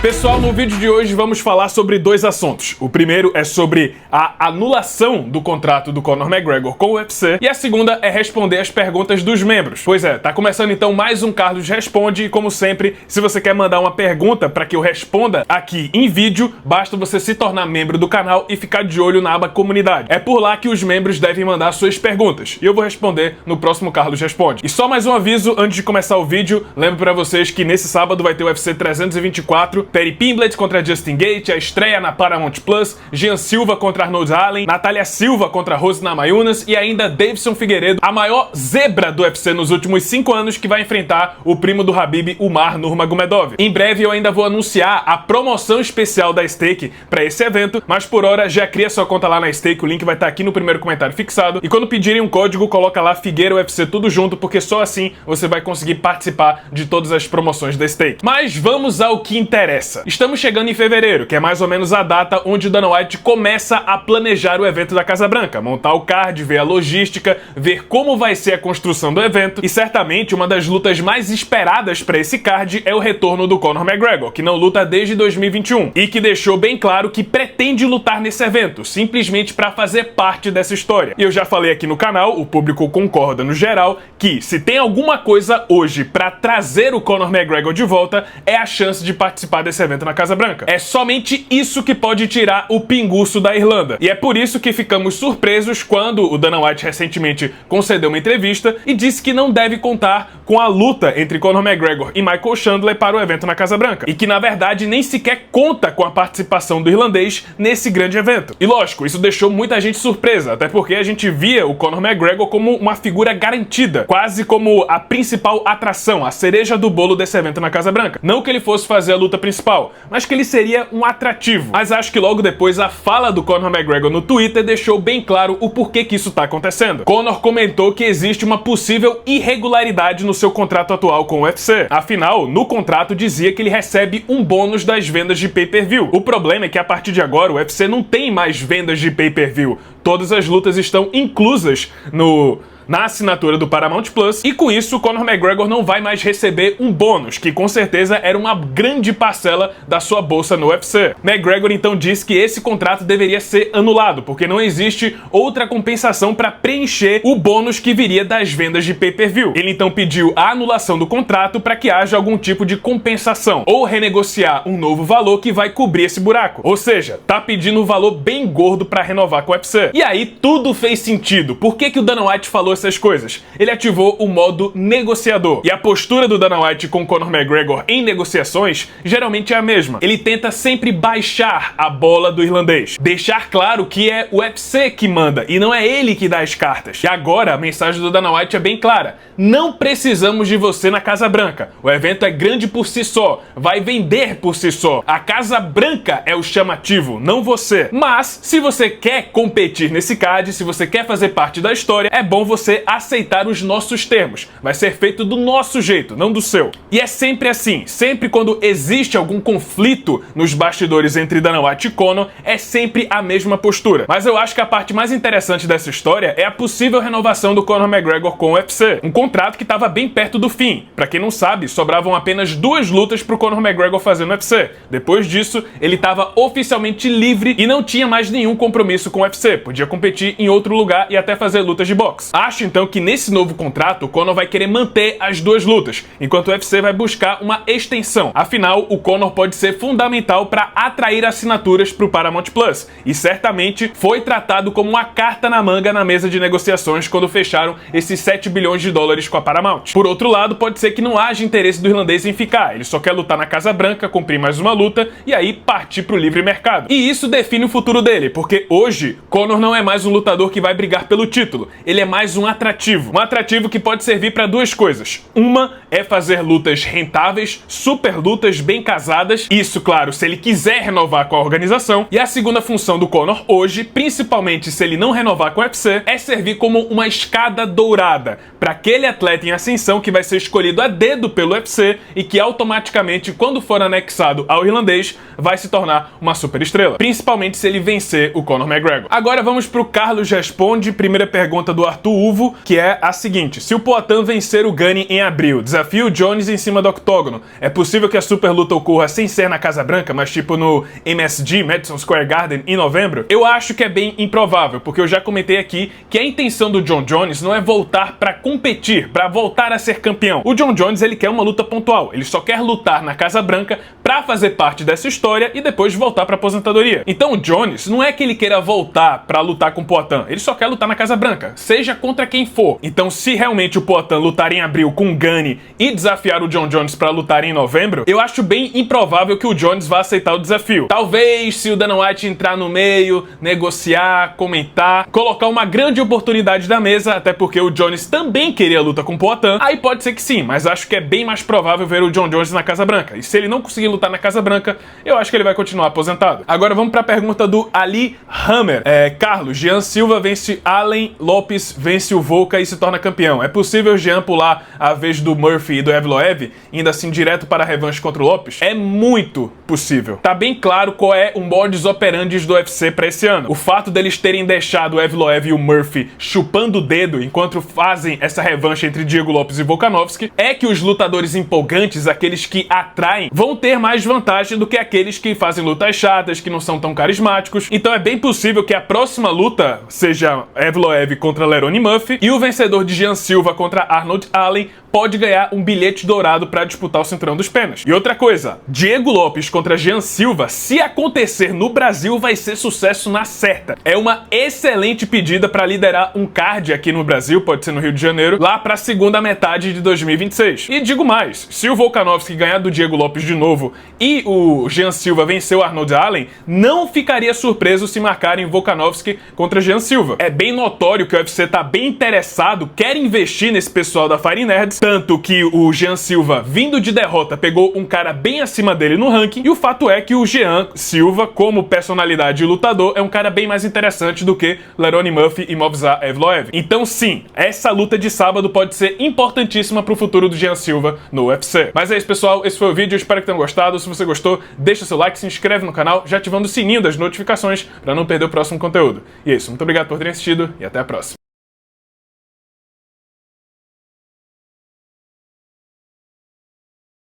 Pessoal, no vídeo de hoje vamos falar sobre dois assuntos. O primeiro é sobre a anulação do contrato do Conor McGregor com o UFC e a segunda é responder as perguntas dos membros. Pois é, tá começando então mais um Carlos Responde e, como sempre, se você quer mandar uma pergunta para que eu responda aqui em vídeo, basta você se tornar membro do canal e ficar de olho na aba Comunidade. É por lá que os membros devem mandar suas perguntas e eu vou responder no próximo Carlos Responde. E só mais um aviso antes de começar o vídeo, lembro para vocês que nesse sábado vai ter o UFC 324, Paddy Pimblett contra Justin Gaethje, a estreia na Paramount Plus, Jean Silva contra Arnold Allen, Natália Silva contra Rose Namajunas e ainda Deiveson Figueiredo, a maior zebra do UFC nos últimos 5 anos, que vai enfrentar o primo do Khabib, Umar Nurmagomedov. Em breve eu ainda vou anunciar a promoção especial da Stake para esse evento, mas por hora já cria sua conta lá na Stake, o link vai estar aqui no primeiro comentário fixado, e quando pedirem um código, coloca lá Figueira UFC tudo junto, porque só assim você vai conseguir participar de todas as promoções da Stake. Mas vamos ao que interessa. Estamos chegando em fevereiro, que é mais ou menos a data onde o Dana White começa a planejar o evento da Casa Branca, montar o card, ver a logística, ver como vai ser a construção do evento, e certamente uma das lutas mais esperadas para esse card é o retorno do Conor McGregor, que não luta desde 2021, e que deixou bem claro que pretende lutar nesse evento, simplesmente para fazer parte dessa história. E eu já falei aqui no canal, o público concorda no geral, que se tem alguma coisa hoje para trazer o Conor McGregor de volta, é a chance de participar desse evento na Casa Branca. É somente isso que pode tirar o pinguço da Irlanda. E é por isso que ficamos surpresos quando o Dana White recentemente concedeu uma entrevista e disse que não deve contar com a luta entre Conor McGregor e Michael Chandler para o evento na Casa Branca. E que, na verdade, nem sequer conta com a participação do irlandês nesse grande evento. E lógico, isso deixou muita gente surpresa, até porque a gente via o Conor McGregor como uma figura garantida, quase como a principal atração, a cereja do bolo desse evento na Casa Branca. Não que ele fosse fazer a luta principal, mas que ele seria um atrativo. Mas acho que logo depois a fala do Conor McGregor no Twitter deixou bem claro o porquê que isso tá acontecendo. Conor comentou que existe uma possível irregularidade no seu contrato atual com o UFC. Afinal, no contrato dizia que ele recebe um bônus das vendas de pay-per-view. O problema é que a partir de agora o UFC não tem mais vendas de pay-per-view. Todas as lutas estão inclusas na assinatura do Paramount Plus, e com isso o Conor McGregor não vai mais receber um bônus, que com certeza era uma grande parcela da sua bolsa no UFC. McGregor então disse que esse contrato deveria ser anulado, porque não existe outra compensação para preencher o bônus que viria das vendas de pay-per-view. Ele então pediu a anulação do contrato para que haja algum tipo de compensação, ou renegociar um novo valor que vai cobrir esse buraco. Ou seja, tá pedindo um valor bem gordo para renovar com o UFC. E aí tudo fez sentido. Por que o Dana White falou essas coisas? Ele ativou o modo negociador. E a postura do Dana White com Conor McGregor em negociações geralmente é a mesma. Ele tenta sempre baixar a bola do irlandês. Deixar claro que é o UFC que manda e não é ele que dá as cartas. E agora a mensagem do Dana White é bem clara. Não precisamos de você na Casa Branca. O evento é grande por si só. Vai vender por si só. A Casa Branca é o chamativo, não você. Mas, se você quer competir nesse card, se você quer fazer parte da história, é bom você aceitar os nossos termos. Vai ser feito do nosso jeito, não do seu. E é sempre assim. Sempre quando existe algum conflito nos bastidores entre Dana White e Conor, é sempre a mesma postura. Mas eu acho que a parte mais interessante dessa história é a possível renovação do Conor McGregor com o UFC. Um contrato que estava bem perto do fim. Pra quem não sabe, sobravam apenas 2 lutas pro Conor McGregor fazer no UFC. Depois disso, ele estava oficialmente livre e não tinha mais nenhum compromisso com o UFC. Podia competir em outro lugar e até fazer lutas de boxe. Acho então que nesse novo contrato o Conor vai querer manter as 2 lutas, enquanto o UFC vai buscar uma extensão. Afinal, o Conor pode ser fundamental para atrair assinaturas para o Paramount Plus, e certamente foi tratado como uma carta na manga na mesa de negociações quando fecharam esses 7 bilhões de dólares com a Paramount. Por outro lado, pode ser que não haja interesse do irlandês em ficar, ele só quer lutar na Casa Branca, cumprir mais uma luta e aí partir para o livre mercado. E isso define o futuro dele, porque hoje Conor não é mais um lutador que vai brigar pelo título, ele é mais um atrativo. Um atrativo que pode servir para 2 coisas. Uma é fazer lutas rentáveis, super lutas bem casadas, isso, claro, se ele quiser renovar com a organização. E a segunda função do Conor hoje, principalmente se ele não renovar com o UFC, é servir como uma escada dourada para aquele atleta em ascensão que vai ser escolhido a dedo pelo UFC e que automaticamente, quando for anexado ao irlandês, vai se tornar uma super estrela. Principalmente se ele vencer o Conor McGregor. Agora vamos pro Carlos Responde. Primeira pergunta do Arthur Volvo, que é a seguinte: se o Poatan vencer o Gunny em abril, desafia o Jones em cima do octógono, é possível que a super luta ocorra sem ser na Casa Branca, mas tipo no MSG, Madison Square Garden, em novembro? Eu acho que é bem improvável, porque eu já comentei aqui que a intenção do Jon Jones não é voltar pra competir, pra voltar a ser campeão. O Jon Jones, ele quer uma luta pontual, ele só quer lutar na Casa Branca pra fazer parte dessa história e depois voltar pra aposentadoria. Então o Jones não é que ele queira voltar pra lutar com o Poatan, ele só quer lutar na Casa Branca, seja contra quem for. Então se realmente o Poatan lutar em abril com o Gunny e desafiar o Jon Jones pra lutar em novembro, eu acho bem improvável que o Jones vá aceitar o desafio. Talvez, se o Dana White entrar no meio, negociar, comentar, colocar uma grande oportunidade da mesa, até porque o Jones também queria luta com o Poatan, aí pode ser que sim, mas acho que é bem mais provável ver o Jon Jones na Casa Branca. E se ele não conseguir lutar na Casa Branca, eu acho que ele vai continuar aposentado. Agora vamos pra pergunta do Ali Hammer. Carlos, Jean Silva vence Allen, Lopes vence o Volka e se torna campeão. É possível Jean pular a vez do Murphy e do Evloev, indo assim direto para a revanche contra o Lopes? É muito possível. Tá bem claro qual é o modus operandi do UFC pra esse ano. O fato deles terem deixado o Evloev e o Murphy chupando o dedo enquanto fazem essa revanche entre Diego Lopes e Volkanovski é que os lutadores empolgantes, aqueles que atraem, vão ter mais vantagem do que aqueles que fazem lutas chatas, que não são tão carismáticos. Então é bem possível que a próxima luta seja Evloev contra Lerone Murphy e o vencedor de Jean Silva contra Arnold Allen pode ganhar um bilhete dourado para disputar o cinturão dos penas. E outra coisa, Diego Lopes contra Jean Silva, se acontecer no Brasil, vai ser sucesso na certa. É uma excelente pedida para liderar um card aqui no Brasil, pode ser no Rio de Janeiro, lá para a segunda metade de 2026. E digo mais, se o Volkanovski ganhar do Diego Lopes de novo e o Jean Silva vencer o Arnold Allen, não ficaria surpreso se marcarem Volkanovski contra Jean Silva. É bem notório que o UFC tá bem interessado, quer investir nesse pessoal da Fighting Nerds, tanto que o Jean Silva, vindo de derrota, pegou um cara bem acima dele no ranking, e o fato é que o Jean Silva, como personalidade e lutador, é um cara bem mais interessante do que Lerone Murphy e Movsar Evloev. Então sim, essa luta de sábado pode ser importantíssima pro futuro do Jean Silva no UFC. Mas é isso, pessoal, esse foi o vídeo, eu espero que tenham gostado. Se você gostou, deixa seu like, se inscreve no canal, já ativando o sininho das notificações para não perder o próximo conteúdo. E é isso, muito obrigado por terem assistido e até a próxima.